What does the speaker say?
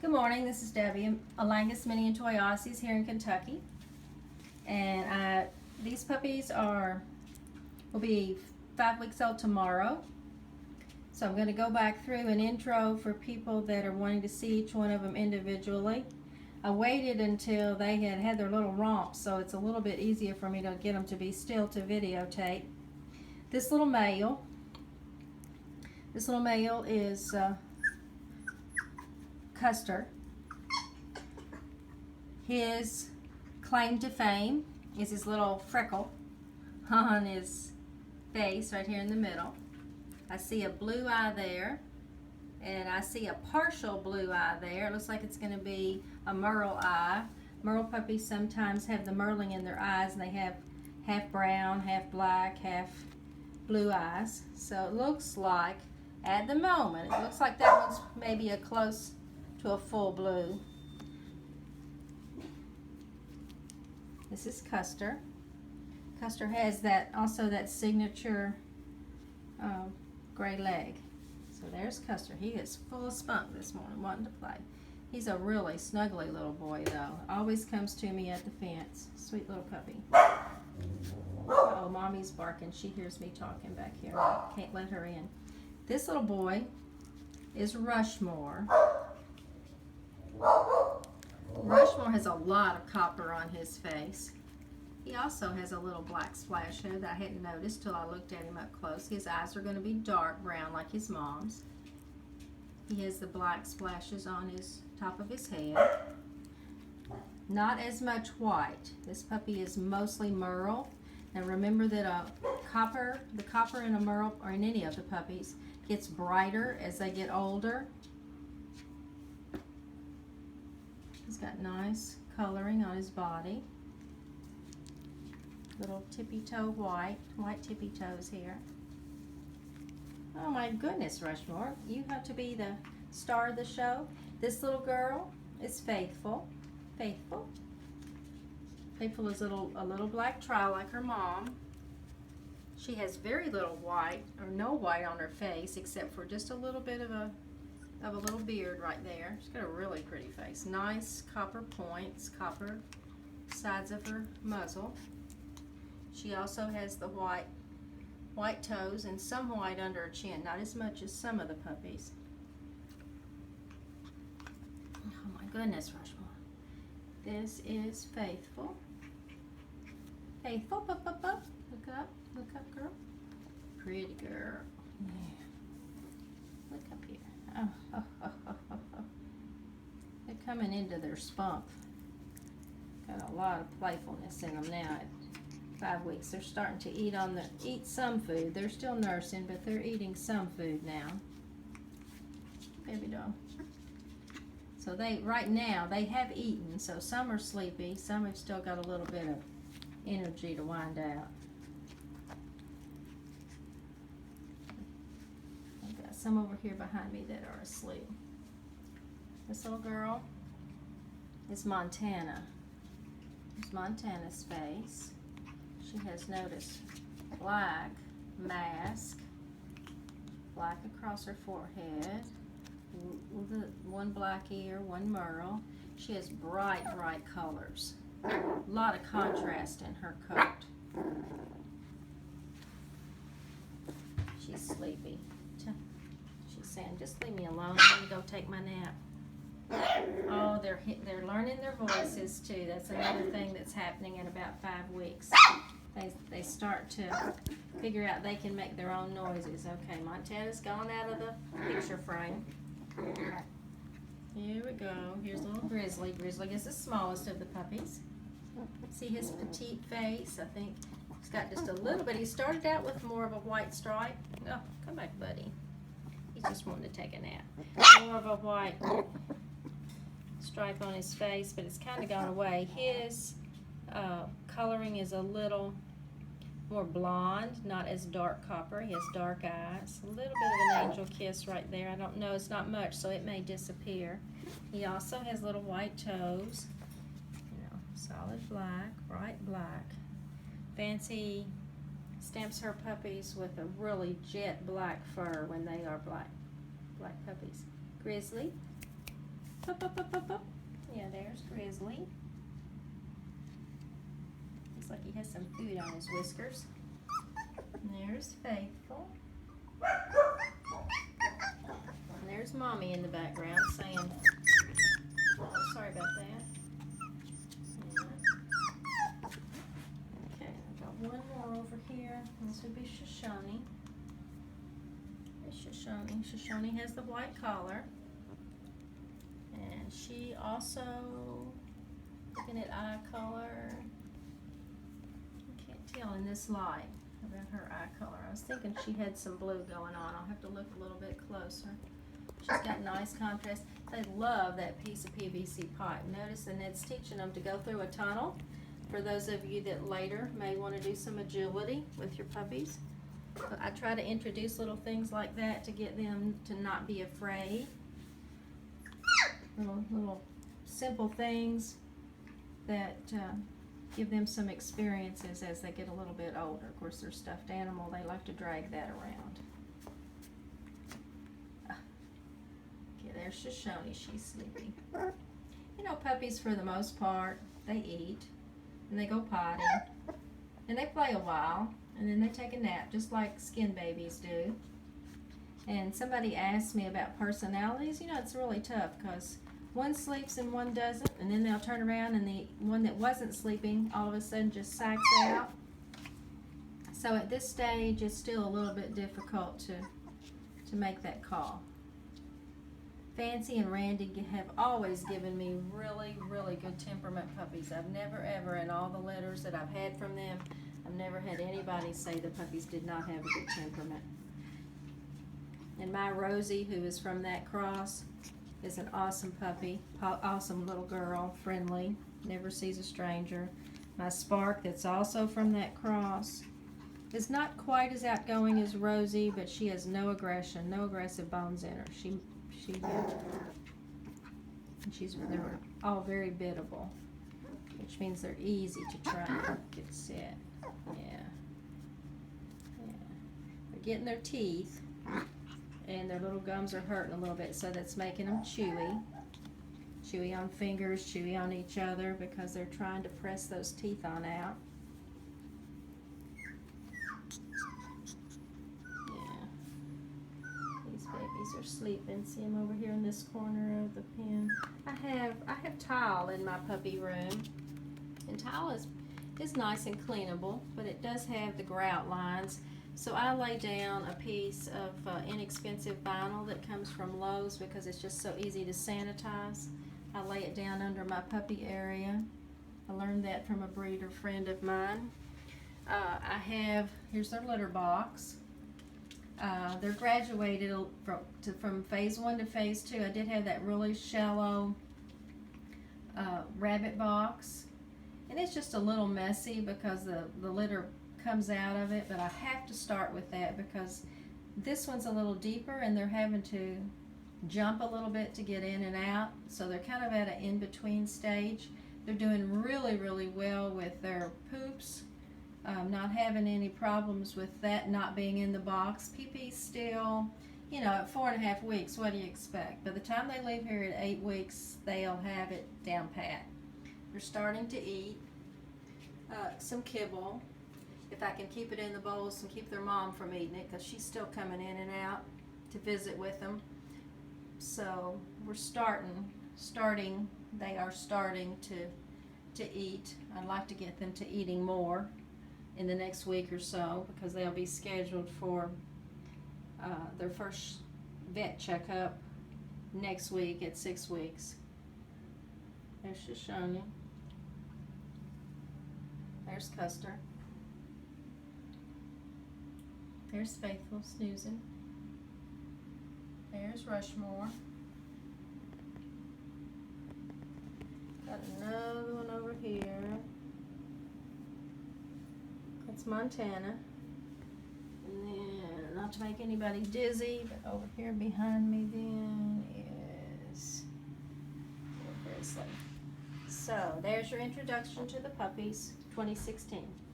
Good morning, this is Debbie, Alangus Mini and Toy Aussies here in Kentucky. And these puppies will be 5 weeks old tomorrow. So I'm going to go back through an intro for people that are wanting to see each one of them individually. I waited until they had their little romps, so it's a little bit easier for me to get them to be still to videotape. This little male is Custer. His claim to fame is his little freckle on his face right here in the middle. I see a blue eye there, and I see a partial blue eye there. It looks like it's going to be a merle eye. Merle puppies sometimes have the merling in their eyes, and they have half brown, half black, half blue eyes. So it looks like, at the moment, it looks like that one's maybe a close to a full blue. This is Custer. Custer has also that signature gray leg. So there's Custer. He is full of spunk this morning, wanting to play. He's a really snuggly little boy, though. Always comes to me at the fence. Sweet little puppy. Oh, Mommy's barking. She hears me talking back here. Can't let her in. This little boy is Rushmore. Rushmore has a lot of copper on his face. He also has a little black splash here that I hadn't noticed till I looked at him up close. His eyes are going to be dark brown like his mom's. He has the black splashes on his top of his head. Not as much white. This puppy is mostly merle. Now remember that the copper in a merle, or in any of the puppies, gets brighter as they get older. He's got nice coloring on his body. Little tippy toe white tippy toes here. Oh my goodness, Rushmore, you have to be the star of the show. This little girl is Faithful. Faithful is a little black tri like her mom. She has very little white, or no white on her face, except for just a little bit of a little beard right there. She's got a really pretty face. Nice copper points, copper sides of her muzzle. She also has the white toes and some white under her chin, not as much as some of the puppies. Oh my goodness, Rushmore. This is Faithful. Faithful, up. Look up, girl. Pretty girl. Yeah. Look up here. Oh. They're coming into their spunk. Got a lot of playfulness in them now. At 5 weeks, they're starting to eat some food. They're still nursing, but they're eating some food now. Baby doll. So right now they have eaten. So some are sleepy. Some have still got a little bit of energy to wind out. I've got some over here behind me that are asleep. This little girl is Montana. Here's Montana's face. She has noticed black mask, black across her forehead, one black ear, one merle. She has bright colors. A lot of contrast in her coat. She's sleepy. She's saying, just leave me alone. Let me go take my nap. Oh, they're learning their voices too. That's another thing that's happening at about 5 weeks. They start to figure out they can make their own noises. Okay, Montana's gone out of the picture frame. Here we go. Here's little Grizzly. Grizzly is the smallest of the puppies. See his petite face? I think he's got just a little bit. He started out with more of a white stripe. Oh, come back, buddy. He's just wanting to take a nap. More of a white stripe on his face, but it's kind of gone away. His coloring is a little more blonde, not as dark copper. He has dark eyes. A little bit of an angel kiss right there. I don't know, it's not much, so it may disappear. He also has little white toes. You know, solid black, bright black. Fancy stamps her puppies with a really jet black fur when they are black puppies. Grizzly. Up, up, up, up, up. Yeah, there's Grizzly. Looks like he has some food on his whiskers. And there's Faithful. And there's Mommy in the background saying, oh, sorry about that. Yeah. Okay, I've got one more over here. This would be Shoshone. There's Shoshone. Shoshone has the white collar. And she also, looking at eye color, I can't tell in this light about her eye color. I was thinking she had some blue going on. I'll have to look a little bit closer. She's got nice contrast. They love that piece of PVC pipe. Notice, and it's teaching them to go through a tunnel. For those of you that later may want to do some agility with your puppies. But I try to introduce little things like that to get them to not be afraid. Little simple things that give them some experiences as they get a little bit older. Of course, they're stuffed animal. They like to drag that around. Okay, there's Shoshone. She's sleepy. You know, puppies, for the most part, they eat, and they go potty, and they play a while, and then they take a nap, just like skin babies do. And somebody asked me about personalities. You know, it's really tough because one sleeps and one doesn't, and then they'll turn around and the one that wasn't sleeping all of a sudden just psychs out. So at this stage, it's still a little bit difficult to make that call. Fancy and Randy have always given me really, really good temperament puppies. I've never ever, in all the letters that I've had from them, I've never had anybody say the puppies did not have a good temperament. And my Rosie, who is from that cross, is an awesome puppy, awesome little girl, friendly, never sees a stranger. My Spark, that's also from that cross, is not quite as outgoing as Rosie, but she has no aggression, no aggressive bones in her. They're all very biddable, which means they're easy to train. Get set. Yeah. They're getting their teeth, and their little gums are hurting a little bit, so that's making them chewy. Chewy on fingers, chewy on each other, because they're trying to press those teeth on out. Babies are sleeping. See them over here in this corner of the pen. I have tile in my puppy room, and tile is nice and cleanable, but it does have the grout lines. So I lay down a piece of inexpensive vinyl that comes from Lowe's because it's just so easy to sanitize. I lay it down under my puppy area. I learned that from a breeder friend of mine. Here's their litter box. They're graduated from phase 1 to phase 2. I did have that really shallow rabbit box, and it's just a little messy because the litter comes out of it, but I have to start with that because this one's a little deeper and they're having to jump a little bit to get in and out, so they're kind of at an in-between stage. They're doing really, really well with their poops. Not having any problems with that not being in the box. Pee-Pee's still, you know, at 4.5 weeks, what do you expect? By the time they leave here at 8 weeks, they'll have it down pat. They're starting to eat some kibble. If I can keep it in the bowls and keep their mom from eating it, because she's still coming in and out to visit with them. So we're they are starting to eat. I'd like to get them to eating more in the next week or so, because they'll be scheduled for their first vet checkup next week at 6 weeks. There's Shoshone. There's Custer. There's Faithful snoozing. There's Rushmore. Got another one over here. That's Montana. And then, not to make anybody dizzy, but over here behind me then is Grizzly. So there's your introduction to the puppies 2016.